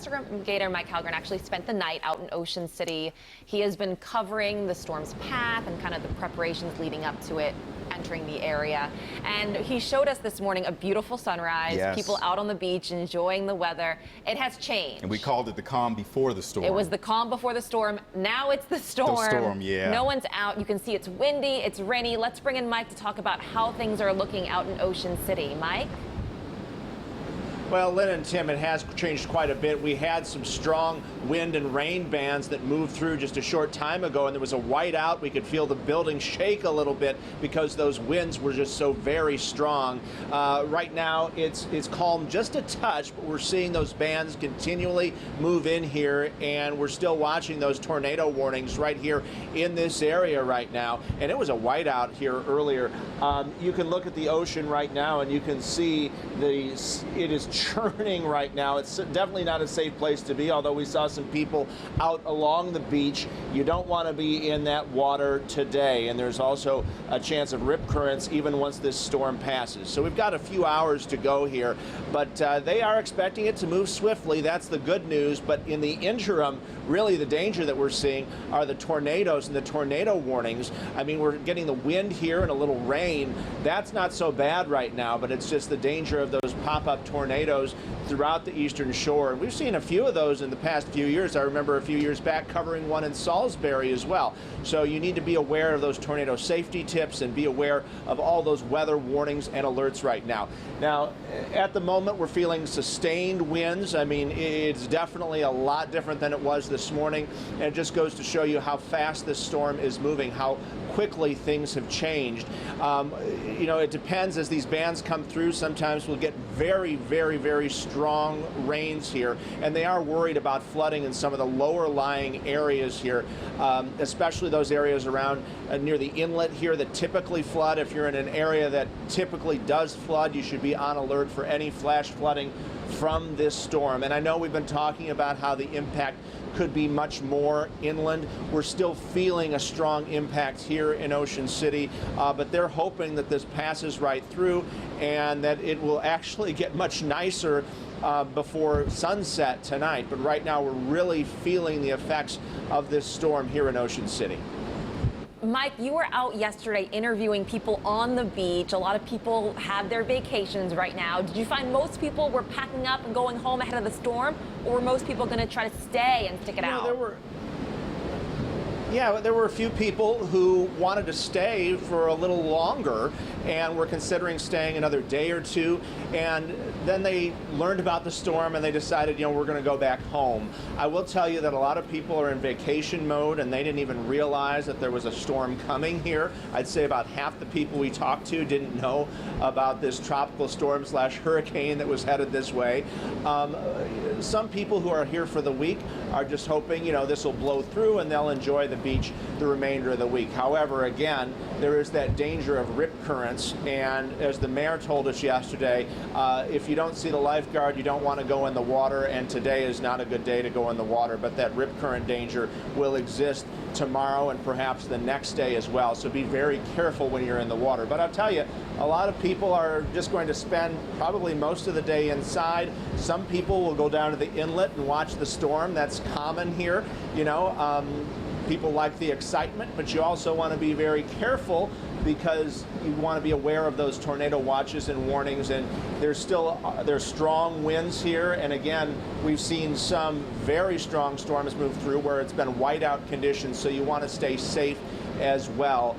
investigator Mike Halgren actually spent the night out in Ocean City. He has been covering the storm's path and kind of the preparations leading up to it entering the area. And he showed us this morning a beautiful sunrise, people out on the beach enjoying the weather. It has changed. And we called it the calm before the storm. It was the calm before the storm. Now it's the storm. The storm, yeah. No one's out. You can see it's windy, it's rainy. Let's bring in Mike to talk about how things are looking out in Ocean City. Mike? Well, Lynn and Tim, it has changed quite a bit. We had some strong wind and rain bands that moved through just a short time ago, and there was a whiteout. We could feel the building shake a little bit because those winds were just so very strong. Right now, it's calm just a touch, but we're seeing those bands continually move in here, and we're still watching those tornado warnings right here in this area right now. And it was a whiteout here earlier. You can look at the ocean right now, and you can see it is churning right now. It's definitely not a safe place to be, although we saw some people out along the beach. You don't want to be in that water today, and there's also a chance of rip currents even once this storm passes. So we've got a few hours to go here, but they are expecting it to move swiftly. That's the good news, but in the interim, really the danger that we're seeing are the tornadoes and the tornado warnings. I mean, we're getting the wind here and a little rain. That's not so bad right now, but it's just the danger of those pop-up tornadoes throughout the eastern shore. And we've seen a few of those in the past few years. I remember a few years back covering one in Salisbury as well. So you need to be aware of those tornado safety tips and be aware of all those weather warnings and alerts right now. Now, at the moment, we're feeling sustained winds. I mean, it's definitely a lot different than it was this morning. And it just goes to show you how fast this storm is moving, how quickly things have changed. You know, it depends as these bands come through. Sometimes we'll get very, very, very strong rains here, and they are worried about flooding in some of the lower lying areas here, especially those areas around near the inlet here that typically flood. If you're in an area that typically does flood, you should be on alert for any flash flooding from this storm. And I know we've been talking about how the impact could be much more inland. We're still feeling a strong impact here in Ocean City, but they're hoping that this passes right through and that it will actually get much nicer before sunset tonight. But right now we're really feeling the effects of this storm here in Ocean City. Mike, you were out yesterday interviewing people on the beach. A lot of people have their vacations right now. Did you find most people were packing up and going home ahead of the storm, or were most people going to try to stay and stick it out? There were a few people who wanted to stay for a little longer and were considering staying another day or two, and then they learned about the storm and they decided, you know, we're going to go back home. I will tell you that a lot of people are in vacation mode and they didn't even realize that there was a storm coming here. I'd say about half the people we talked to didn't know about this tropical storm / hurricane that was headed this way. Some people who are here for the week are just hoping, you know, this will blow through and they'll enjoy the beach the remainder of the week. However, again, there is that danger of rip currents, and as the mayor told us yesterday, if you don't see the lifeguard, you don't want to go in the water, and today is not a good day to go in the water, but that rip current danger will exist tomorrow and perhaps the next day as well. So be very careful when you're in the water. But I'll tell you, a lot of people are just going to spend probably most of the day inside. Some people will go down to the inlet and watch the storm. That's common here, you know. People like the excitement, but you also want to be very careful because you want to be aware of those tornado watches and warnings, and there's strong winds here, and again, we've seen some very strong storms move through where it's been whiteout conditions, so you want to stay safe as well,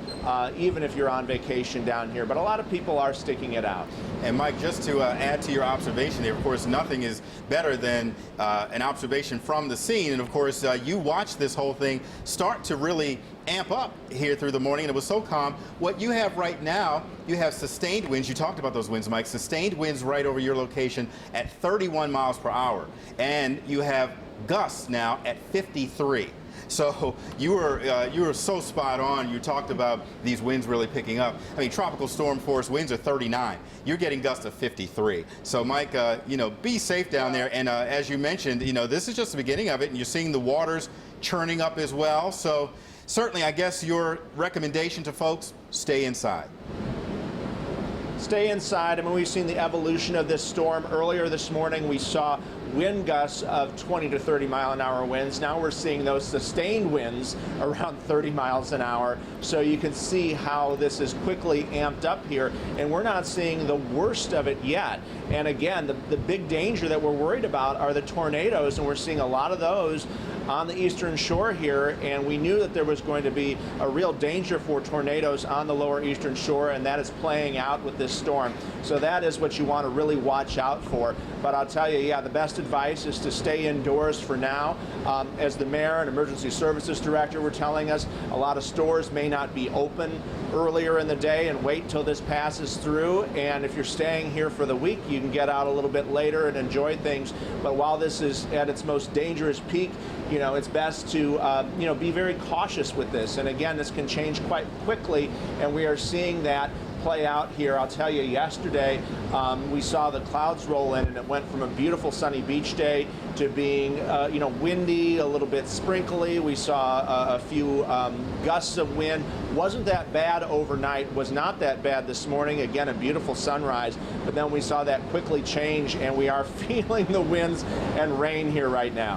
even if you're on vacation down here. But a lot of people are sticking it out. And Mike, just to add to your observation there, of course, nothing is better than an observation from the scene. And of course, you watched this whole thing start to really amp up here through the morning, and it was so calm. What you have right now, you have sustained winds. You talked about those winds, Mike. Sustained winds right over your location at 31 miles per hour. And you have gusts now at 53. So you were so spot on. You talked about these winds really picking up. I mean, tropical storm force winds are 39. You're getting gusts of 53. So Mike, you know, be safe down there. And as you mentioned, you know, this is just the beginning of it, and you're seeing the waters churning up as well. So certainly, I guess your recommendation to folks, stay inside. Stay inside. I mean, we've seen the evolution of this storm. Earlier this morning, we saw wind gusts of 20 to 30 mile an hour winds. Now we're seeing those sustained winds around 30 miles an hour. So you can see how this is quickly amped up here, and we're not seeing the worst of it yet. And again, the big danger that we're worried about are the tornadoes, and we're seeing a lot of those on the eastern shore here, and we knew that there was going to be a real danger for tornadoes on the lower eastern shore, and that is playing out with this storm. So that is what you want to really watch out for. But I'll tell you, yeah, the best advice is to stay indoors for now. As the mayor and emergency services director were telling us, a lot of stores may not be open earlier in the day and wait till this passes through. And if you're staying here for the week, you can get out a little bit later and enjoy things. But while this is at its most dangerous peak, you know, it's best to, be very cautious with this. And again, this can change quite quickly, and we are seeing that play out here. I'll tell you, yesterday we saw the clouds roll in, and it went from a beautiful sunny beach day to being, windy, a little bit sprinkly. We saw a few gusts of wind. Wasn't that bad overnight, was not that bad this morning. Again, a beautiful sunrise, but then we saw that quickly change, and we are feeling the winds and rain here right now.